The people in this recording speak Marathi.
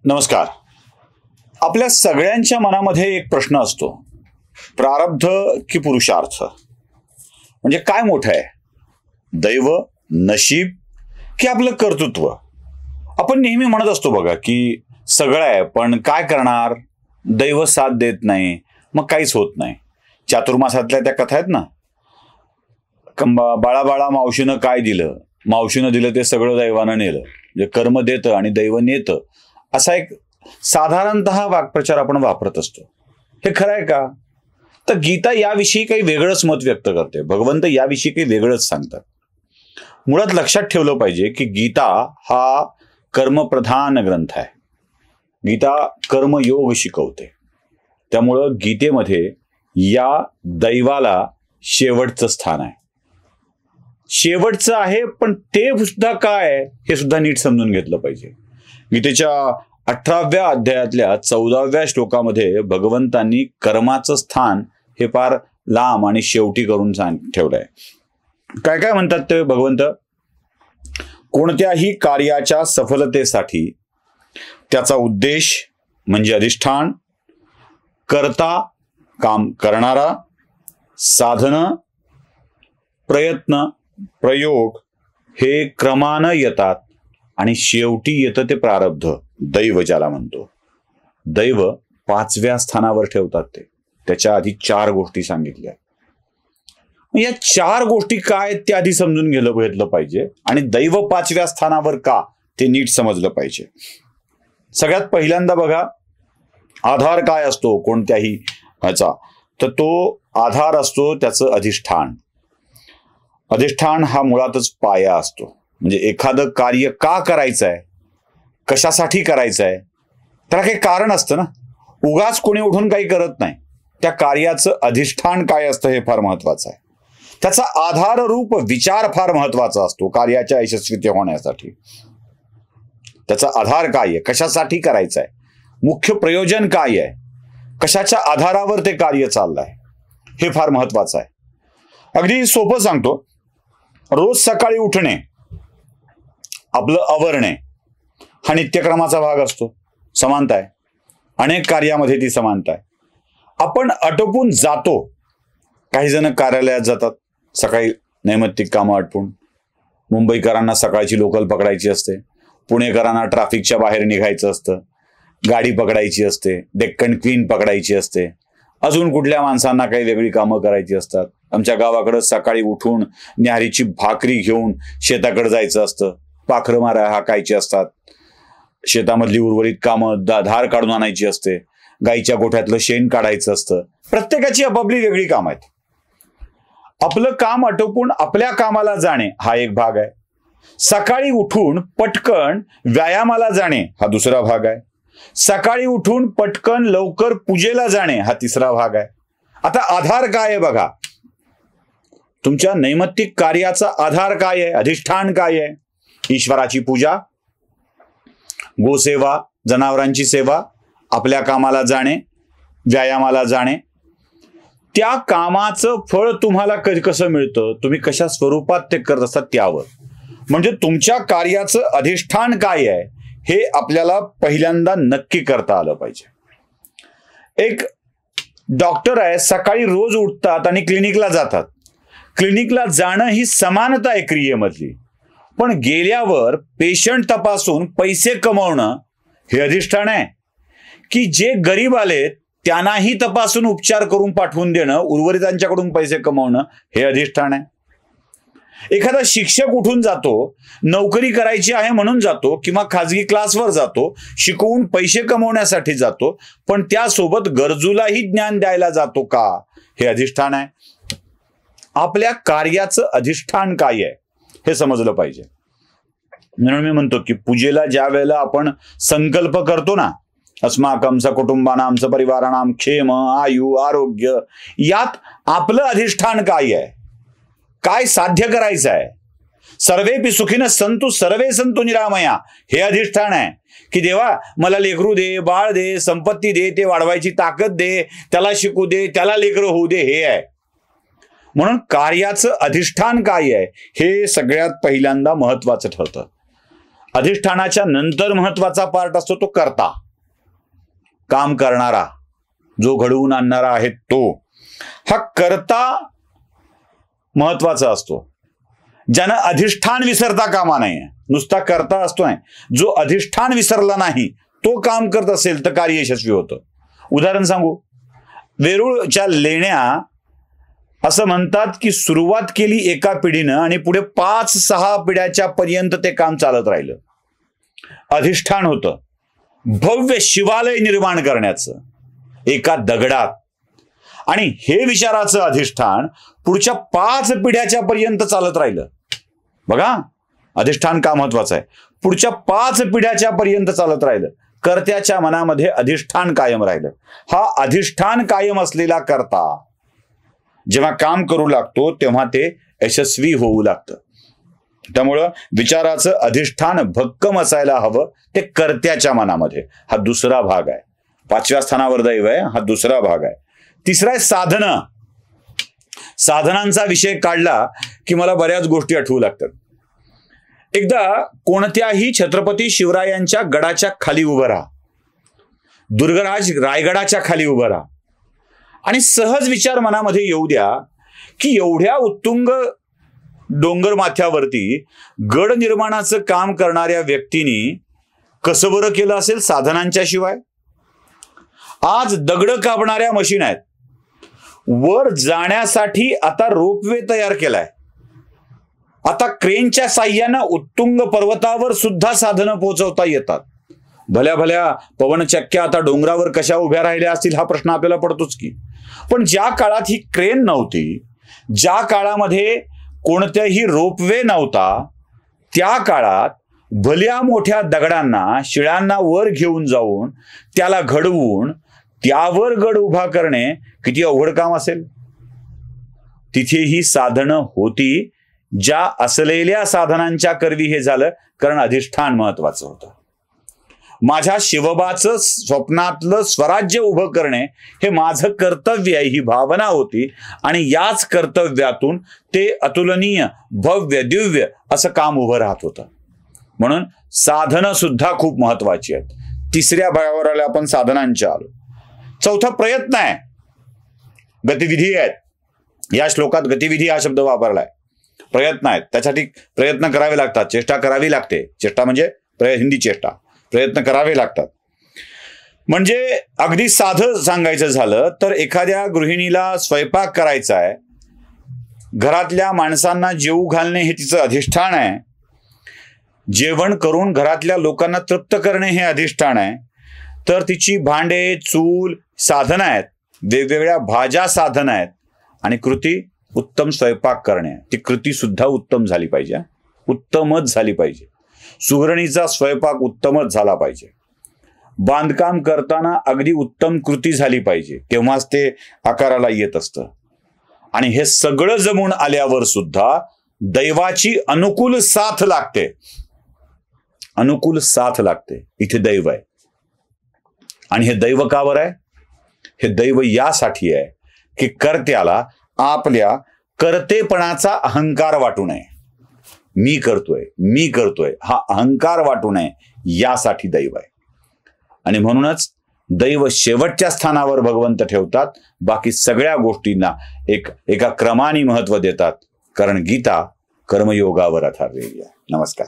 नमस्कार. आपल्या सगळ्यांच्या मनामध्ये एक प्रश्न असतो, प्रारब्ध की पुरुषार्थ? म्हणजे काय मोठं आहे, दैव, नशीब की आपलं कर्तृत्व? आपण नेहमी म्हणत असतो बघा की सगळं आहे पण काय करणार, दैव साथ देत नाही मग काहीच होत नाही. चातुर्मासातल्या त्या कथा आहेत ना, बाळा बाळा मावशीनं काय दिलं, मावशीनं दिलं ते सगळं दैवानं नेलं. म्हणजे कर्म देतं आणि दैव नेतं, असा एक साधारणतः वाक्प्रचार आपण वापरत असतो. हे खरं आहे का? तर गीता याविषयी काही वेगळंच मत व्यक्त करते. भगवंत याविषयी काही वेगळंच सांगतात. मुळात लक्षात ठेवलं पाहिजे की गीता हा कर्मप्रधान ग्रंथ आहे. गीता कर्मयोग शिकवते. त्यामुळं गीतेमध्ये या दैवाला शेवटचं स्थान आहे. शेवटचं आहे, पण ते सुद्धा काय हे सुद्धा नीट समजून घेतलं पाहिजे. गीतेच्या 18व्या अध्यायातल्या 14व्या श्लोकामध्ये भगवंतांनी कर्माचं स्थान हे फार लांब आणि शेवटी करून ठेवलंय. काय काय म्हणतात ते भगवंत? कोणत्याही कार्याच्या सफलतेसाठी त्याचा उद्देश म्हणजे अधिष्ठान, कर्ता काम करणारा, साधन, प्रयत्न, प्रयोग हे क्रमानं येतात आणि शेवटी येतं ते प्रारब्ध, दैव ज्याला म्हणतो. दैव 5व्या स्थानावर ठेवतात ते. त्याच्या आधी 4 गोष्टी सांगितल्या. या 4 गोष्टी काय त्या आधी समजून घेतलं पाहिजे आणि दैव 5व्या स्थानावर का ते नीट समजलं पाहिजे. सगळ्यात पहिल्यांदा बघा, आधार काय असतो कोणत्याही ह्याचा? तर तो आधार असतो त्याचं अधिष्ठान. अधिष्ठान हा मुळातच पाया असतो. म्हणजे एखादं कार्य का करायचं आहे, कशासाठी करायचं आहे, त्याला काही कारण असतं ना. उगाच कोणी उठून काही करत नाही. त्या कार्याचं अधिष्ठान काय असतं हे फार महत्वाचं आहे. त्याचा आधाररूप विचार फार महत्वाचा असतो कार्याच्या यशस्वीते होण्यासाठी. त्याचा आधार काय आहे, कशासाठी करायचं आहे, मुख्य प्रयोजन काय आहे, कशाच्या आधारावर ते कार्य चाललंय, हे फार महत्वाचं आहे. अगदी सोपं सांगतो, रोज सकाळी उठणे, आपलं आवरणे हा नित्यक्रमाचा भाग असतो. समानता आहे, अनेक कार्यामध्ये ती समानता आहे. आपण आटोपून जातो. काही जण कार्यालयात जातात सकाळी नैमित्तिक कामं आटपून. मुंबईकरांना सकाळची लोकल पकडायची असते, पुणेकरांना ट्रॅफिकच्या बाहेर निघायचं असतं, गाडी पकडायची असते, डेक्कन क्वीन पकडायची असते, अजून कुठल्या माणसांना काही वेगळी कामं करायची असतात. आमच्या गावाकडं सकाळी उठून न्याहारीची भाकरी घेऊन शेताकडे जायचं असतं, पाखरं मारा हाकायची असतात, शेतामधली उर्वरित कामं धार काढून आणायची असते, गाईच्या गोठ्यातलं शेण काढायचं असतं. प्रत्येकाची आपापली वेगळी काम आहेत. आपलं काम आटोपून आपल्या कामाला जाणे हा एक भाग आहे. सकाळी उठून पटकन व्यायामाला जाणे हा दुसरा भाग आहे. सकाळी उठून पटकन लवकर पूजेला जाणे हा तिसरा भाग आहे. आता आधार काय आहे बघा. तुमच्या नैमित्तिक कार्याचा आधार काय आहे, अधिष्ठान काय आहे? ईश्वराची पूजा, गोसेवा, जनावरांची सेवा, आपल्या कामाला जाणे, व्यायामाला जाणे. त्या कामाचं फळ तुम्हाला कसं मिळतं, तुम्ही कशा स्वरूपात ते करत असतात त्यावर. म्हणजे तुमच्या कार्याचं अधिष्ठान काय आहे हे आपल्याला पहिल्यांदा नक्की करता आलं पाहिजे. एक डॉक्टर आहे, सकाळी रोज उठतात आणि क्लिनिकला जातात. क्लिनिकला जाणं ही समानता आहे क्रियेमधली, पण गेल्यावर पेशंट तपासून पैसे कमवणं हे अधिष्ठान आहे. की जे गरीब आले त्यांनाही तपासून उपचार करून पाठवून देणं, उर्वरितांच्याकडून पैसे कमवणं हे अधिष्ठान आहे. एखादा शिक्षक उठून जातो, नोकरी करायची आहे म्हणून जातो किंवा खाजगी क्लासवर जातो, शिकवून पैसे कमवण्यासाठी जातो, पण त्यासोबत गरजूलाही ज्ञान द्यायला जातो का, हे अधिष्ठान आहे. आपल्या कार्याचं अधिष्ठान काय आहे हे समजलं पाहिजे. म्हणून मी म्हणतो की पूजेला ज्या वेळेला आपण संकल्प करतो ना, अस्माकं सकुटुंबानां सपरिवाराणां क्षेम आयु आरोग्य, यात आपलं अधिष्ठान काय आहे, काय साध्य करायचं आहे. सर्वेपि सुखिनः सन्तु सर्वे सन्तु निरामया हे अधिष्ठान आहे. की देवा मला लेकरू दे, बाळ दे, संपत्ती दे, ते वाढवायची ताकद दे, त्याला शिकू दे, त्याला लेकरं होऊ दे, हे आहे. म्हणून कार्याचं अधिष्ठान काय आहे हे सगळ्यात पहिल्यांदा महत्वाचं ठरतं. अधिष्ठानाच्या नंतर महत्वाचा पार्ट असतो तो कर्ता, काम करणारा, जो घडवून आणणारा आहे तो. हा कर्ता महत्वाचा असतो, ज्यानं अधिष्ठान विसरता कामा नये. नुसता कर्ता असतो नाही, जो अधिष्ठान विसरला नाही तो काम करत असेल तर कार्य यशस्वी होतं. उदाहरण सांगू, वेरूळच्या लेण्या असं म्हणतात की सुरुवात केली एका पिढीनं आणि पुढे 5-6 पिढ्याच्या पर्यंत ते काम चालत राहिलं. अधिष्ठान होतं भव्य शिवालय निर्माण करण्याचं एका दगडात, आणि हे विचाराचं अधिष्ठान पुढच्या 5 पिढ्याच्या पर्यंत चालत राहिलं. बघा, अधिष्ठान का महत्वाचं आहे. पुढच्या 5 पिढ्याच्या पर्यंत चालत राहिलं. कर्त्याच्या मनामध्ये अधिष्ठान कायम राहिलं. हा अधिष्ठान कायम असलेला कर्ता जेव्हा काम करू लागतो तेव्हा ते यशस्वी होऊ लागतं. त्यामुळं विचाराचं अधिष्ठान भक्कम असायला हवं, ते कर्त्याच्या मनामध्ये. हा दुसरा भाग आहे. 5व्या स्थानावर दैव आहे, हा दुसरा भाग आहे. तिसरा आहे साधनं. साधनांचा विषय काढला की मला बऱ्याच गोष्टी आठवू लागतात. एकदा कोणत्याही छत्रपती शिवरायांच्या गडाच्या खाली उभं राहा, दुर्गराज रायगडाच्या खाली उभं राहा, आणि सहज विचार मनामध्ये येऊ द्या की एवढ्या उत्तुंग डोंगर माथ्यावरती गड निर्माणाचं काम करणाऱ्या व्यक्तींनी कसं बरं केलं असेल साधनांच्या शिवाय. आज दगड कापणाऱ्या मशीन आहेत, वर जाण्यासाठी आता रोपवे तयार केलाय. आता क्रेनच्या साह्यानं उत्तुंग पर्वतावर सुद्धा साधनं पोहोचवता येतात. भल्या भल्या पवनचक्क्या आता डोंगरावर कशा उभ्या राहिल्या असतील हा प्रश्न आपल्याला पडतोच की. पण ज्या काळात ही क्रेन नव्हती, ज्या काळामध्ये कोणत्याही रोपवे नव्हता, त्या काळात भल्या मोठ्या दगडांना, शिळांना वर घेऊन जाऊन त्याला घडवून त्यावर गड उभा करणे किती अवघड काम असेल. तिथे ही साधनं होती. ज्या असलेल्या साधनांच्या करवी हे झालं, कारण अधिष्ठान महत्वाचं होतं. माझ्या शिवबाचं स्वप्नातलं स्वराज्य उभं करणे हे माझं कर्तव्य आहे, ही भावना होती. आणि याच कर्तव्यातून ते अतुलनीय भव्य दिव्य असं काम उभं राहत होतं. म्हणून साधनं सुद्धा खूप महत्वाची आहेत. तिसऱ्या भागावर आले आपण साधनांच्या आलो. चौथा प्रयत्न आहे, गतिविधी आहेत. या श्लोकात गतिविधी हा शब्द वापरलाय. प्रयत्न आहेत, त्यासाठी प्रयत्न करावे लागतात, चेष्टा करावी लागते. चेष्टा म्हणजे हिंदी चेष्टा, प्रयत्न करावे लागतात. म्हणजे अगदी साधं सांगायचं झालं तर एखाद्या गृहिणीला स्वयंपाक करायचा आहे, घरातल्या माणसांना जेवू घालणे हे तिचं अधिष्ठान आहे. जेवण करून घरातल्या लोकांना तृप्त करणे हे अधिष्ठान आहे. तर तिची भांडे, चूल साधनं आहेत, वेगवेगळ्या भाज्या साधनं आहेत, आणि कृती उत्तम स्वयंपाक करणे. ती कृती सुद्धा उत्तम झाली पाहिजे, उत्तमच झाली पाहिजे. सुगरणीचा स्वयंपाक उत्तमच झाला पाहिजे. बांधकाम करताना अगदी उत्तम कृती झाली पाहिजे, तेव्हाच ते आकाराला येत असतं. आणि हे सगळं जमून आल्यावर सुद्धा दैवाची अनुकूल साथ लागते. अनुकूल साथ लागते. इथे दैव आहे. आणि हे दैव का बरं आहे? हे दैव यासाठी आहे की कर्त्याला आपल्या कर्तेपणाचा अहंकार वाटू नये. मी करतोय हा अहंकार वाटू नये, यासाठी दैव आहे. आणि म्हणूनच दैव शेवटच्या स्थानावर भगवंत ठेवतात. बाकी सगळ्या गोष्टींना एका क्रमाने महत्व देतात, कारण गीता कर्मयोगावर आधारलेली आहे. नमस्कार.